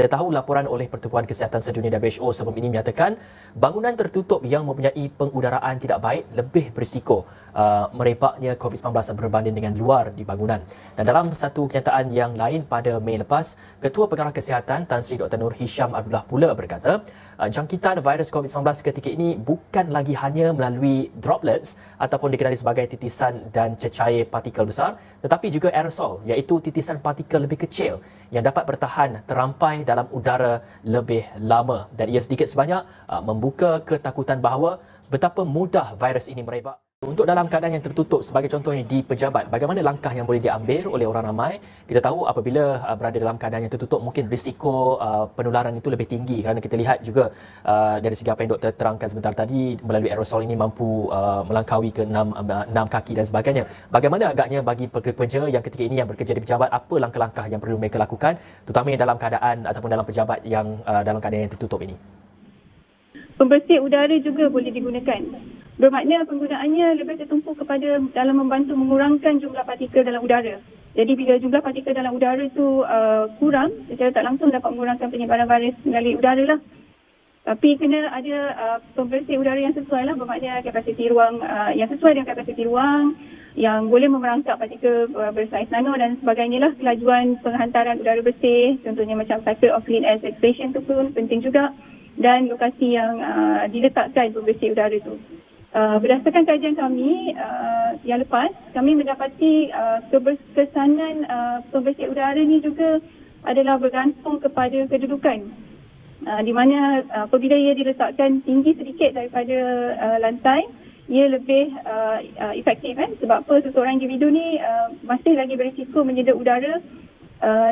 Kita tahu laporan oleh Pertubuhan Kesihatan Sedunia WHO sebelum ini menyatakan bangunan tertutup yang mempunyai pengudaraan tidak baik lebih berisiko merebaknya COVID-19 berbanding dengan luar di bangunan. Dan dalam satu kenyataan yang lain pada Mei lepas, Ketua Pengarah Kesihatan Tan Sri Dr. Nur Hisham Abdullah pula berkata, jangkitan virus COVID-19 ketika ini bukan lagi hanya melalui droplets ataupun dikenali sebagai titisan dan cecair partikel besar, tetapi juga aerosol, iaitu titisan partikel lebih kecil yang dapat bertahan terampai dalam udara lebih lama, dan ia sedikit sebanyak membuka ketakutan bahawa betapa mudah virus ini merebak. Untuk dalam keadaan yang tertutup, sebagai contohnya di pejabat, bagaimana langkah yang boleh diambil oleh orang ramai? Kita tahu apabila berada dalam keadaan yang tertutup, mungkin risiko penularan itu lebih tinggi, kerana kita lihat juga dari segi apa yang doktor terangkan sebentar tadi, melalui aerosol ini mampu melangkaui ke 6 kaki dan sebagainya. Bagaimana agaknya bagi pekerja yang ketika ini yang bekerja di pejabat, apa langkah-langkah yang perlu mereka lakukan, terutamanya dalam keadaan ataupun dalam pejabat yang dalam keadaan yang tertutup ini? Pembersih udara juga boleh digunakan. Bermakna penggunaannya lebih tertumpu kepada dalam membantu mengurangkan jumlah partikel dalam udara. Jadi bila jumlah partikel dalam udara itu kurang, secara tak langsung dapat mengurangkan penyebaran virus melalui udara lah. Tapi kena ada pembersih udara yang sesuai lah, bermakna kapasiti ruang yang sesuai dengan kapasiti ruang, yang boleh memerangkap partikel bersaiz nano dan sebagainya lah. Kelajuan penghantaran udara bersih, contohnya macam cycle of clean air extraction tu pun penting juga. Dan lokasi yang diletakkan pembersih udara itu. Berdasarkan kajian kami yang lepas, kami mendapati keberkesanan pembersih udara ini juga adalah bergantung kepada kedudukan. Di mana apabila ia diletakkan tinggi sedikit daripada lantai, ia lebih efektif kan? Sebab apa, seseorang individu ni masih lagi berisiko menyedut udara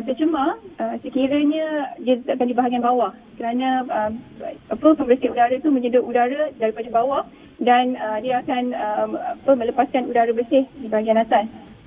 tercemar sekiranya dia diletakkan di bahagian bawah, kerana pembersih udara itu menyedut udara daripada bawah dan dia akan melepaskan udara bersih di bahagian atas.